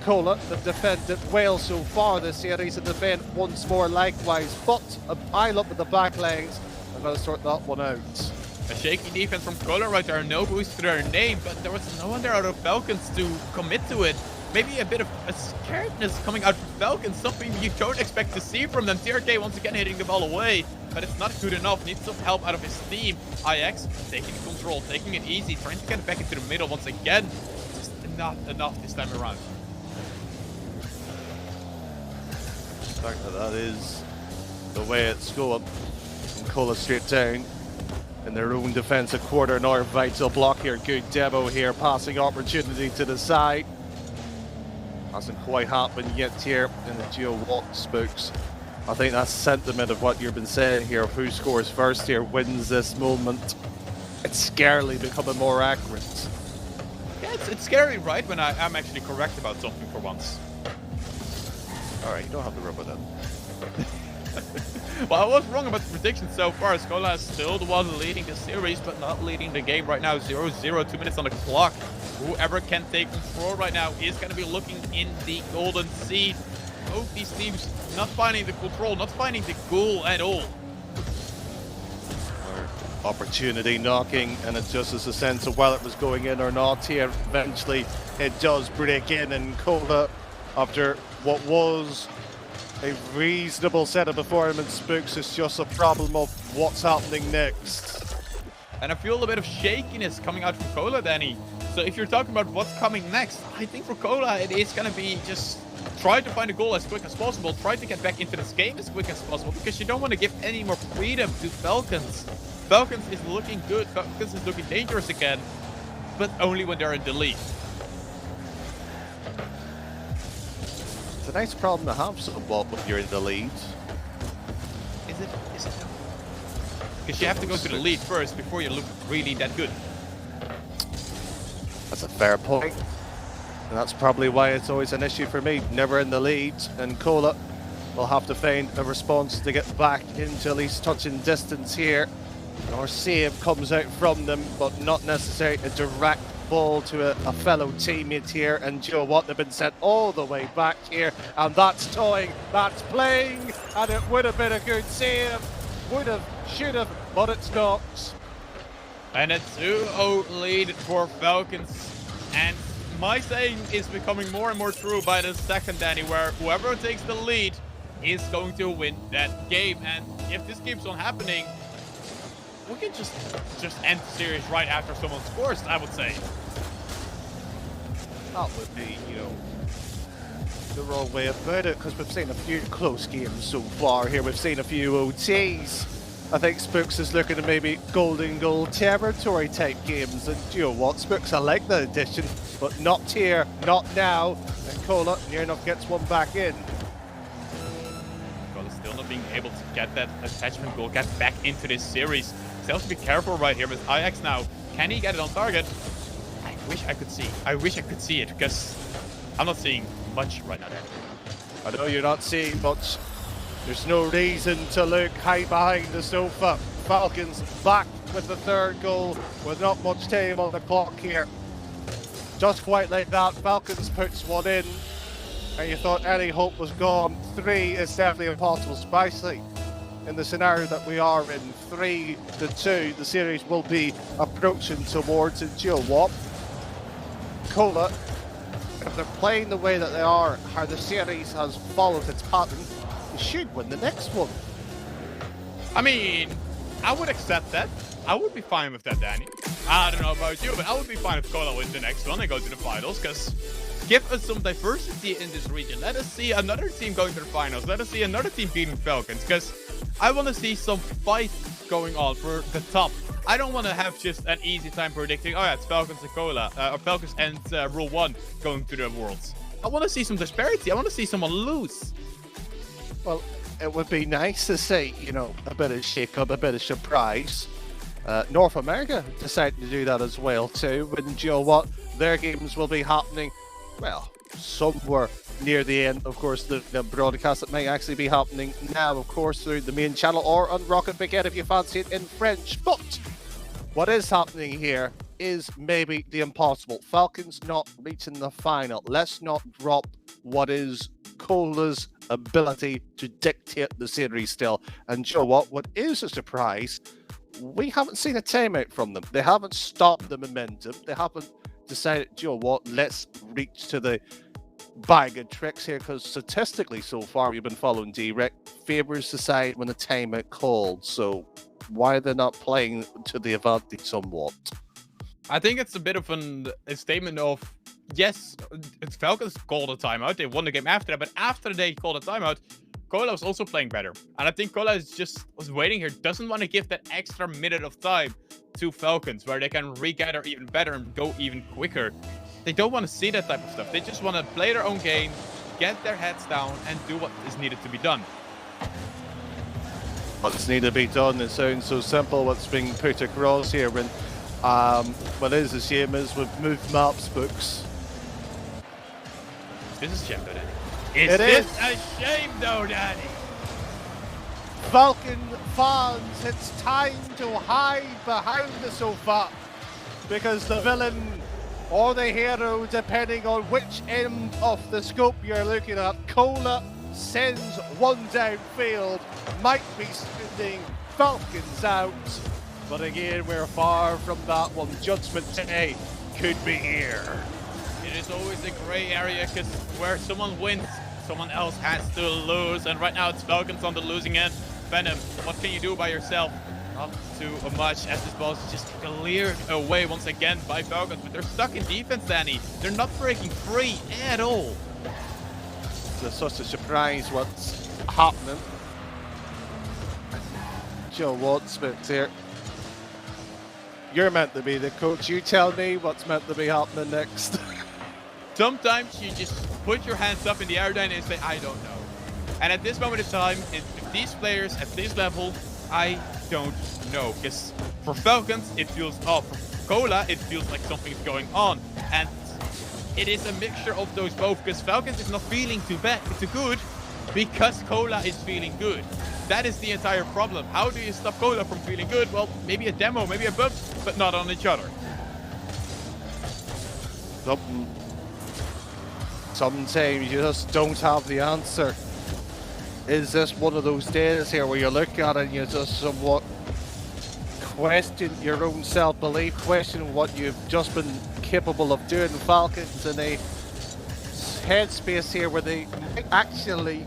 Cola have defended well so far this series and defend once more likewise, but a pile up with the back lanes. I'm going to sort that one out. A shaky defense from Cola right there, no boost to their name, but there was no one there out of Falcons to commit to it. Maybe a bit of a scaredness coming out from Falcons, something you don't expect to see from them. TRK once again hitting the ball away, but it's not good enough. Needs some help out of his team. IX taking control, taking it easy, trying to get it back into the middle once again. Just not enough this time around. That is the way it's going. And Cola straight down in their own defensive quarter. Another vital block here. Good demo here. Passing opportunity to the side. Hasn't quite happened yet here in the GeoWatt Spooks. I think that's sentiment of what you've been saying here. Who scores first here wins this moment. It's scarily becoming more accurate. Yeah, it's scary, right? When I'm actually correct about something for once. Alright, you don't have to rub with that. Well, I was wrong about the prediction so far. Skola is still the one leading the series, but not leading the game right now. 0-0, 2 minutes on the clock. Whoever can take control right now is going to be looking in the golden seed. Both these teams not finding the control, not finding the goal at all. Opportunity knocking, and it just is a sense of whether it was going in or not here. Eventually, it does break in, and Cola, after what was a reasonable set of performance, Spooks, is just a problem of what's happening next. And I feel a bit of shakiness coming out from Cola, Danny. So if you're talking about what's coming next, I think for Cola it is going to be just try to find a goal as quick as possible, try to get back into this game as quick as possible, because you don't want to give any more freedom to Falcons. Falcons is looking good, Falcons is looking dangerous again, but only when they're in the lead. It's a nice problem to have somewhat when you're in the lead. Is it? Because you have to go to the lead first before you look really that good. That's a fair point. And that's probably why it's always an issue for me. Never in the lead, and Cola will have to find a response to get back into at least touching distance here. Or save comes out from them, but not necessarily a direct ball to a fellow teammate here. And GeoWatt, they've been sent all the way back here, and that's toying, that's playing, and it would have been a good save. Would have, should have, but it's not. And a 2-0 lead for Falcons. And my saying is becoming more and more true by the second, Danny, where whoever takes the lead is going to win that game. And if this keeps on happening, we can just end the series right after someone scores, I would say. That would be, the wrong way about it, because we've seen a few close games so far here. We've seen a few OTs. I think Spooks is looking at maybe golden goal territory type games, and GeoWatt, Spooks, I like the addition, but not here, not now. And Cola near enough gets one back in. Cola still not being able to get that attachment goal, get back into this series. Still have to be careful right here with IX now. Can he get it on target? I wish I could see. I wish I could see it, because I'm not seeing much right now. I know you're not seeing much. There's no reason to look high behind the sofa. Falcons back with the third goal with not much time on the clock here. Just quite like that, Falcons puts one in, and you thought any hope was gone. 3 is definitely impossible, especially in the scenario that we are in. 3-2, the series will be approaching towards it. GeoWatt, Cola, if they're playing the way that they are, how the series has followed its pattern, they should win the next one. I mean, I would accept that. I would be fine with that, Danny. I don't know about you, but I would be fine if Cola wins the next one and go to the finals, because give us some diversity in this region. Let us see another team going to the finals. Let us see another team beating Falcons, because I want to see some fight going on for the top. I don't want to have just an easy time predicting, oh yeah, it's Falcons and Cola, or Falcons and Rule 1 going to the Worlds. I want to see some disparity. I want to see someone lose. Well, it would be nice to see, a bit of shake-up, a bit of surprise. North America decided to do that as well too. And GeoWatt, their games will be happening, well, somewhere near the end. Of course, the broadcast that might actually be happening now, of course, through the main channel or on Rocket Baguette if you fancy it in French. But what is happening here is maybe the impossible. Falcons not reaching the final. Let's not drop what is Cola's ability to dictate the series still. And you know what is a surprise, we haven't seen a timeout from them. They haven't stopped the momentum. They haven't decided, you know what, let's reach to the bag of tricks here, because statistically so far we've been following Direct favors the side when the timeout called. So why they're not playing to the advantage somewhat? I think it's a bit of a statement of, yes, Falcons called a timeout. They won the game after that, but after they called a timeout, Cola was also playing better. And I think Cola is just waiting here, doesn't want to give that extra minute of time to Falcons where they can regather even better and go even quicker. They don't want to see that type of stuff. They just want to play their own game, get their heads down, and do what is needed to be done. What's needed to be done, it sounds so simple what's being put across here. And what is a shame is we've moved maps books. This is a shame, though, Danny. Is this a shame, though, Danny? Falcon fans, it's time to hide behind the sofa, because the villain or the hero, depending on which end of the scope you're looking at, Cola sends one downfield, might be sending Falcons out. But again, we're far from that one. Judgment Day could be here. It is always a gray area, because where someone wins, someone else has to lose. And right now it's Falcons on the losing end. Venom, what can you do by yourself? Not too much, as this ball is just cleared away once again by Falcons. But they're stuck in defense, Danny. They're not breaking free at all. It's such a surprise what's happening. Joe Wadsmith here. You're meant to be the coach. You tell me what's meant to be happening next. Sometimes you just put your hands up in the air, Danny, and say, I don't know. And at this moment in time, if these players at this level, I don't know. Because for Falcons, it feels off. For Cola, it feels like something's going on. And it is a mixture of those both, because Falcons is not feeling too bad, too good, because Cola is feeling good. That is the entire problem. How do you stop Cola from feeling good? Well, maybe a demo, maybe a bump, but not on each other. Sometimes you just don't have the answer. Is this one of those days here where you look at it and you just somewhat question your own self-belief, question what you've just been capable of doing? Falcons in a headspace here where they actually,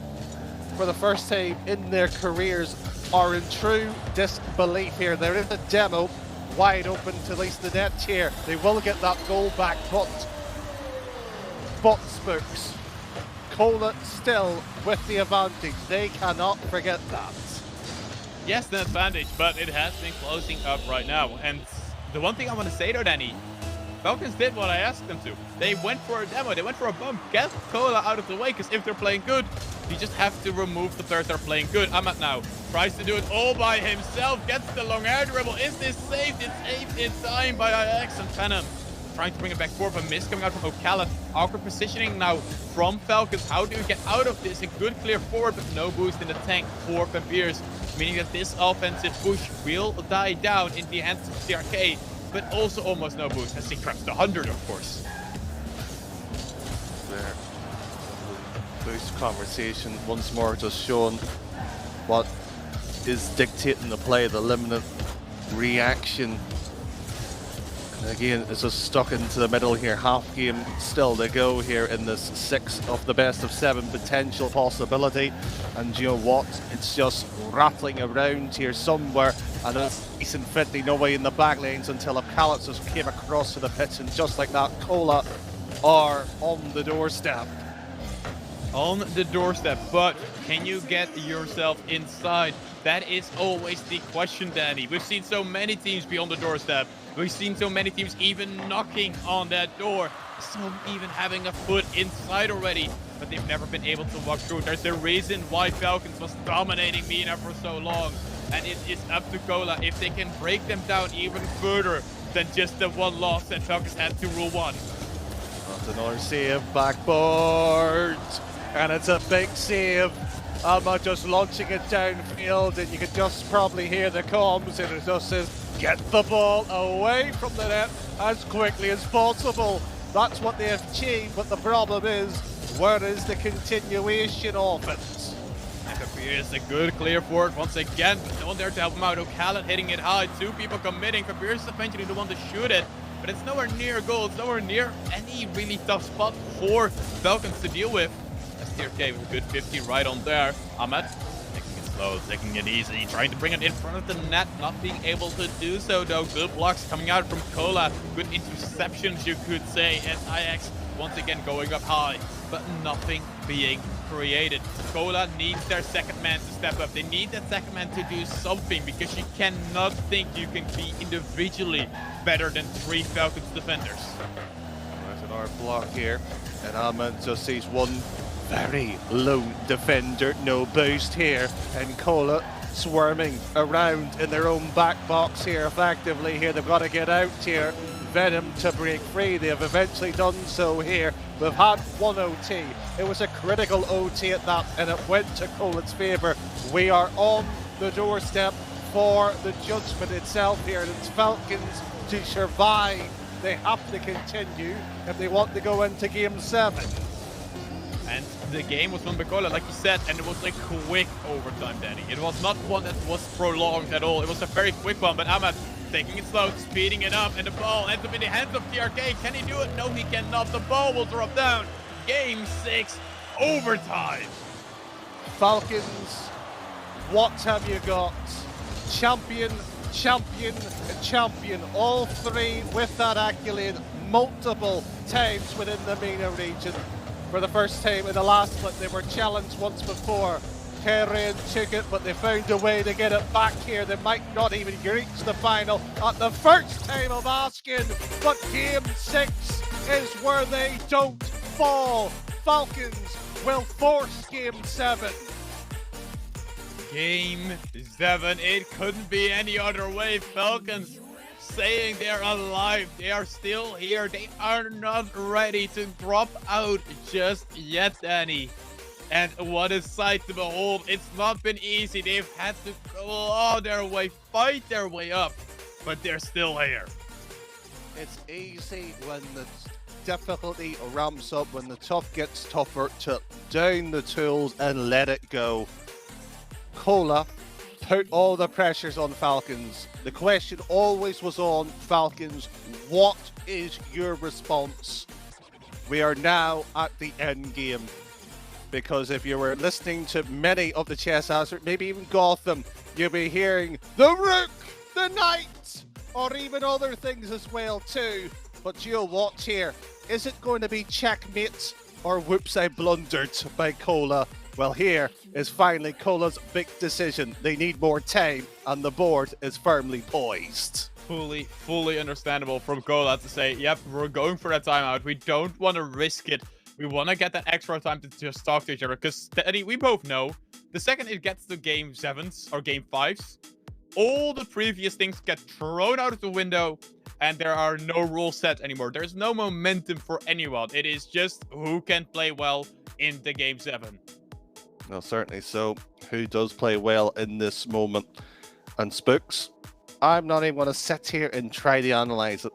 for the first time in their careers, are in true disbelief here. There is a demo wide open to at least the net here. They will get that goal back, but spokes. Cola still with the advantage. They cannot forget that. Yes, the advantage, but it has been closing up right now. And the one thing I want to say though, Danny, Falcons did what I asked them to. They went for a demo, they went for a bump, get Cola out of the way, because if they're playing good, you just have to remove the players that are playing good. Amat now tries to do it all by himself, gets the long air dribble. Is this saved? It's saved in time by IX, and Venom trying to bring it back forward, but miss coming out from Ocala. Awkward positioning now from Falcons. How do you get out of this? A good clear forward, but no boost in the tank for Vampirs, meaning that this offensive push will die down in the hands of CRK, but also almost no boost as he cracks the 100, of course. There. Boost conversation once more, just showing what is dictating the play, the limited reaction. And again, it's just stuck into the middle here. Half game still to go here in this 6 of the best of 7 potential possibility. And you know what? It's just rattling around here somewhere. And it's decent 50, no way in the back lanes until Ocala just came across to the pitch. And just like that, Cola are on the doorstep. On the doorstep, but can you get yourself inside? That is always the question, Danny. We've seen so many teams be on the doorstep. We've seen so many teams even knocking on that door. Some even having a foot inside already, but they've never been able to walk through. There's a reason why Falcons was dominating MENA for so long. And it is up to Cola if they can break them down even further than just the one loss that Falcons had to Rule 1. That's another save, backboard. And it's a big save. Alma just launching it downfield, and you can just probably hear the comms, and it just says Get the ball away from the net as quickly as possible. That's what they have achieved, but the problem is, where is the continuation of it? Here's a good clear for it once again, but no one there to help him out. O'Callaghan hitting it high, 2 people committing. Fabregas is eventually the one to shoot it, but it's nowhere near goal. It's nowhere near any really tough spot for Falcons to deal with. STRK with a good 50 right on there. Ahmed taking it slow, taking it easy, trying to bring it in front of the net, not being able to do so though. Good blocks coming out from Cola, good interceptions you could say, as Ajax once again going up high, but nothing being created. Cola needs their second man to step up. They need that second man to do something, because you cannot think you can be individually better than 3 Falcons defenders. There's another block here, and Ahmed just sees one very lone defender, no boost here, and Cola swarming around in their own back box here effectively here. They've got to get out here. Venom to break free. They have eventually done so here. We've had 1 OT. It was a critical OT at that, and it went to Cola's favour. We are on the doorstep for the judgment itself here. And it's Falcons to survive. They have to continue if they want to go into Game 7. And the game was won by Cola, like you said, and it was a quick overtime, Danny. It was not one that was prolonged at all. It was a very quick one, but Ahmed taking it slow, speeding it up, and the ball ends up in the hands of TRK. Can he do it? No, he cannot. The ball will drop down. Game 6, overtime. Falcons, what have you got? Champion, champion, and champion. All 3 with that accolade multiple times within the MENA region. For the first time in the last split, they were challenged once before. Keren took it, but they found a way to get it back here. They might not even reach the final at the first time of asking, but Game 6 is where they don't fall. Falcons will force Game 7. Game 7, it couldn't be any other way. Falcons saying they're alive, they are still here, they are not ready to drop out just yet, Danny. And what a sight to behold. It's not been easy. They've had to claw their way, fight their way up, but they're still here. It's easy when the difficulty ramps up, when the tough gets tougher, to down the tools and let it go. Cola put all the pressures on Falcons. The question always was on Falcons, what is your response? We are now at the end game. Because if you were listening to many of the chess answers, maybe even Gotham, you'll be hearing the Rook, the Knight, or even other things as well too. But you'll watch here. Is it going to be checkmate or whoops, I blundered by Cola? Well, here is finally Cola's big decision. They need more time, and the board is firmly poised. Fully understandable from Cola to say, yep, we're going for that timeout. We don't want to risk it. We want to get that extra time to just talk to each other, because we both know the second it gets to Game 7s or Game 5s, all the previous things get thrown out of the window and there are no rules set anymore. There's no momentum for anyone. It is just who can play well in the Game 7. No, certainly so. Who does play well in this moment? And Spooks, I'm not even going to sit here and try to analyse it,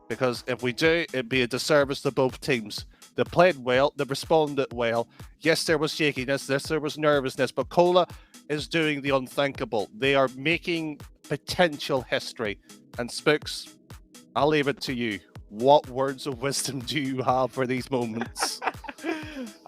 because if we do, it'd be a disservice to both teams. They played well, they responded well. Yes, there was shakiness, yes, there was nervousness, but Cola is doing the unthinkable. They are making potential history. And Spooks, I'll leave it to you. What words of wisdom do you have for these moments?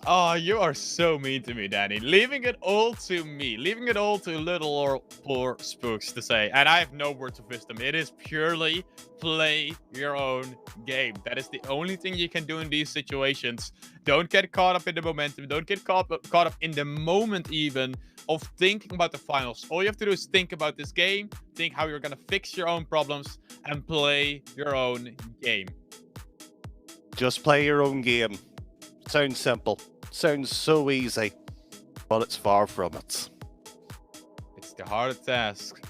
Oh, you are so mean to me, Danny. Leaving it all to me. Leaving it all to little or poor Spooks to say. And I have no words of wisdom. It is purely play your own game. That is the only thing you can do in these situations. Don't get caught up in the momentum. Don't get caught up in the moment even of thinking about the finals. All you have to do is think about this game, think how you're going to fix your own problems, and play your own game. Just play your own game. Sounds simple. Sounds so easy, but it's far from it. It's the hardest task.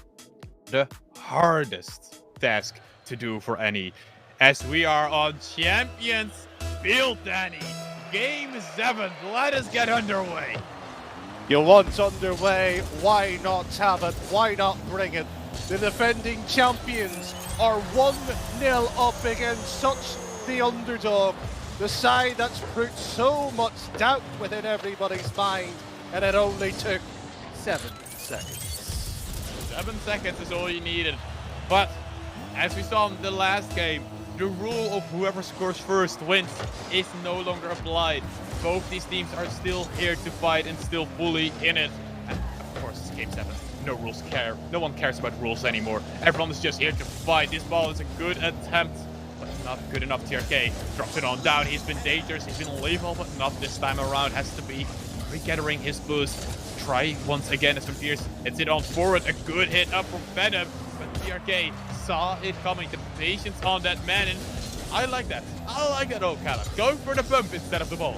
The hardest task to do for any. As we are on Champions Field, Danny. Game 7. Let us get underway. You want underway, why not have it? Why not bring it? The defending champions are 1-0 up against such the underdog. The side that's put so much doubt within everybody's mind, and it only took 7 seconds. 7 seconds is all you needed. But as we saw in the last game, the rule of whoever scores first wins is no longer applied. Both these teams are still here to fight and still fully in it. And of course, it's game 7. No rules care. No one cares about rules anymore. Everyone is just here to fight. This ball is a good attempt, but not good enough. TRK drops it on down. He's been dangerous. He's been lethal, but not this time around. Has to be regathering his boost. Try once again as Vampires hits it on forward. A good hit up from Venom, but TRK saw it coming. The patience on that man, and I like that. I like that, Ocala. Going for the bump instead of the ball.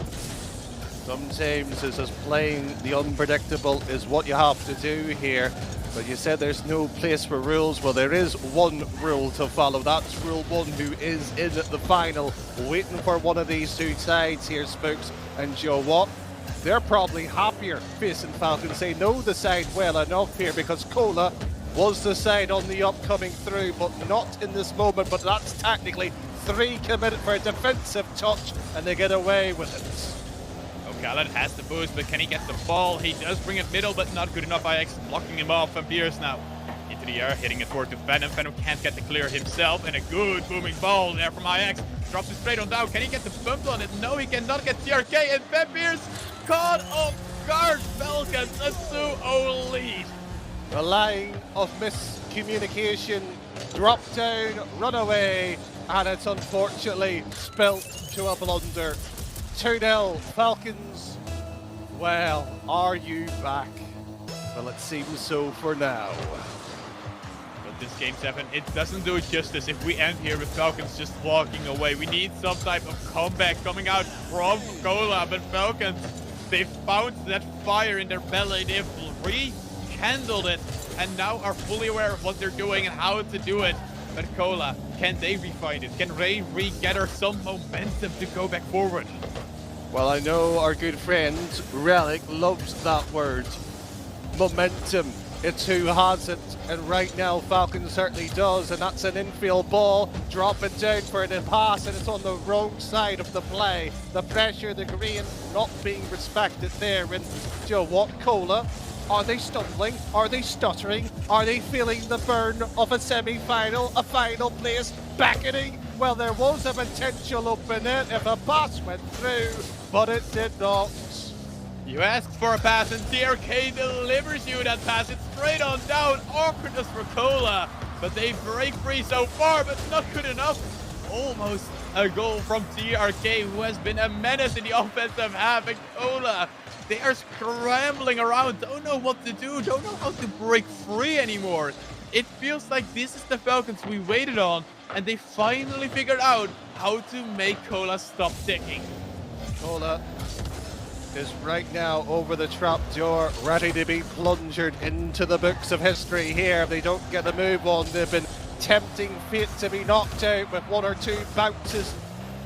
Sometimes it's just playing the unpredictable is what you have to do here. But you said there's no place for rules. Well, there is one rule to follow. That's rule 1, who is in the final, waiting for one of these two sides here, Spooks. And you know what? They're probably happier facing Falcons. They know the side well enough here because Cola was the side on the upcoming through, but not in this moment. But that's tactically 3 committed for a defensive touch, and they get away with it. Ocala has the boost, but can he get the ball? He does bring it middle, but not good enough. IX blocking him off. Vampires now into the air, hitting it forward to Venom. Venom can't get the clear himself, and a good booming ball there from IX. Drops it straight on down. Can he get the bump on it? No, he cannot get TRK, and Vampires caught off guard. Falcons a 2-0 lead. The line of miscommunication, drop down, run away, and it's unfortunately spilt to a blunder. 2-0 Falcons. Well, are you back? Well, it seems so for now. But this game 7, it doesn't do it justice if we end here with Falcons just walking away. We need some type of comeback coming out from Cola, but Falcons, they've found that fire in their belly. They've rekindled it and now are fully aware of what they're doing and how to do it. But Cola, can they refine it? Can they regather some momentum to go back forward? Well, I know our good friend Relic loves that word. Momentum. It's who has it, and right now Falcon certainly does, and that's an infield ball, dropping down for the pass, and it's on the wrong side of the play. The pressure, the green not being respected there, and you know what, Cola? Are they stumbling? Are they stuttering? Are they feeling the burn of a semi-final, a final place, beckoning? Well, there was a potential open net if a pass went through, but it did not. You asked for a pass and TRK delivers you that pass. It's straight on down. Awkwardness for Cola, but they break free so far, but not good enough. Almost a goal from TRK, who has been a menace in the offensive half, and Cola, they are scrambling around, don't know what to do, don't know how to break free anymore. It feels like this is the Falcons we waited on, and they finally figured out how to make Cola stop ticking. Cola is right now over the trap door, ready to be plunged into the books of history here. If they don't get a move on, they've been tempting fate to be knocked out with 1 or 2 bounces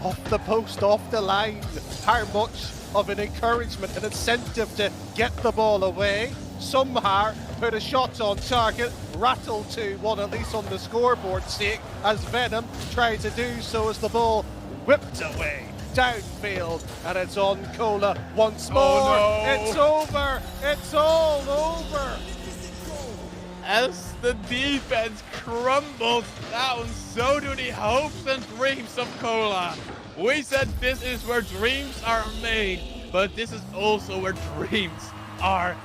off the post, off the line. How much of an encouragement and incentive to get the ball away, somehow put a shot on target, rattle 2-1 at least on the scoreboard's sake, as Venom tries to do so as the ball whipped away downfield, and it's on Cola once more. Oh, no. It's over. It's all over. As the defense crumbles down, so do the hopes and dreams of Cola. We said this is where dreams are made, but this is also where dreams are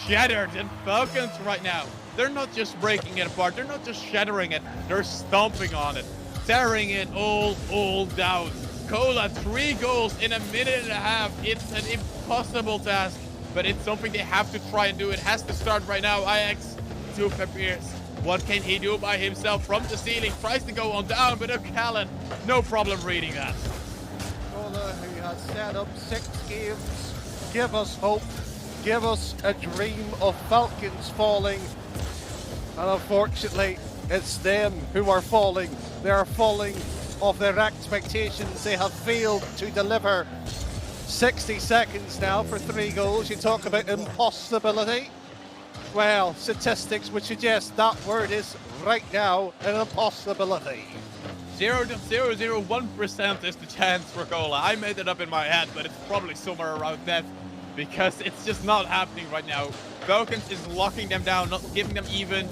shattered. And Falcons right now, they're not just breaking it apart, they're not just shattering it, they're stomping on it, tearing it all down. Cola, 3 goals in a minute and a half. It's an impossible task, but it's something they have to try and do. It has to start right now. IX to Vampires. What can he do by himself from the ceiling? Tries to go on down, but O'Callaghan, no problem reading that. Cola, who has set up 6 games, give us hope, give us a dream of Falcons falling, and unfortunately it's them who are falling. They are falling of their expectations. They have failed to deliver. 60 seconds now for 3 goals. You talk about impossibility. Well, statistics would suggest that word is right now an impossibility. 0.001% is the chance for Cola. I made it up in my head, but it's probably somewhere around that because it's just not happening right now. Falcons is locking them down, not giving them even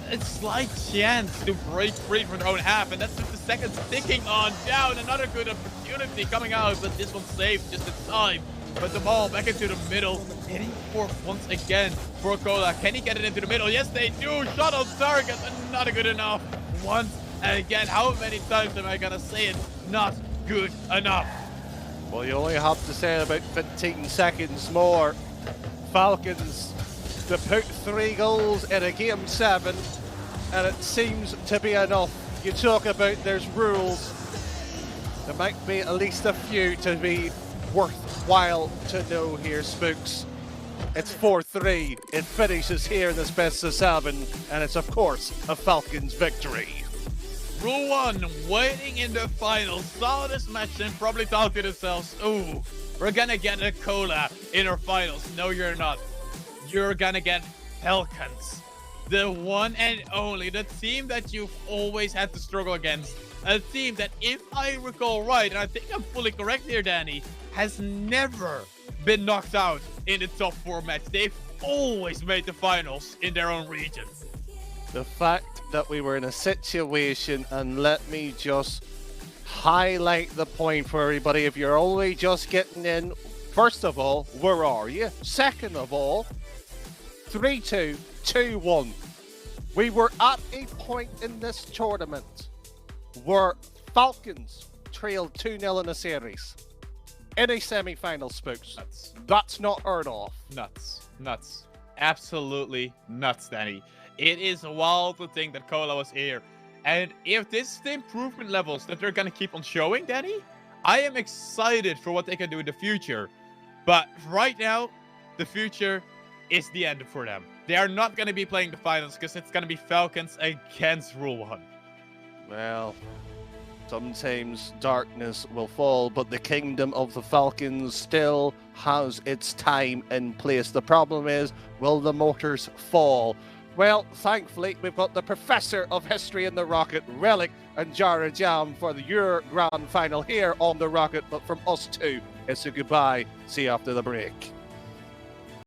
a slight chance to break free from their own half, and that's just the seconds ticking on down. Another good opportunity coming out, but this one's saved just in time. But the ball back into the middle, hitting forth once again for Cola. Can he get it into the middle? Yes, they do. Shot on target, and not good enough. Once again, how many times am I gonna say it? Not good enough. Well, you only have to say about 15 seconds more. Falcons to put 3 goals in a game 7, and it seems to be enough. You talk about there's rules. There might be at least a few to be worthwhile to know here, Spooks. It's 4-3. It finishes here in this best of 7, and it's of course a Falcons victory. Rule 1, waiting in the finals. Saw this match and probably thought to themselves, ooh, we're gonna get a Cola in our finals. No, you're not. You're gonna get Falcons. The one and only, the team that you've always had to struggle against. A team that, if I recall right, and I think I'm fully correct here, Danny, has never been knocked out in the top 4 match. They've always made the finals in their own region. The fact that we were in a situation, and let me just highlight the point for everybody, if you're only just getting in, first of all, where are you? Second of all, 3-2, 2-1. We were at a point in this tournament where Falcons trailed 2-0 in a series. In a semi-final, Spooks. Nuts. That's not heard of. Nuts. Absolutely nuts, Danny. It is wild to think that Cola was here. And if this is the improvement levels that they're going to keep on showing, Danny, I am excited for what they can do in the future. But right now, the future is the end for them. They are not going to be playing the finals because it's going to be Falcons against Rule 1. Well, sometimes darkness will fall, but the kingdom of the Falcons still has its time in place. The problem is, will the motors fall? Well, thankfully, we've got the Professor of History in the Rocket, Relic, and Jara Jam for the Euro Grand Final here on the Rocket. But from us two, it's a goodbye. See you after the break.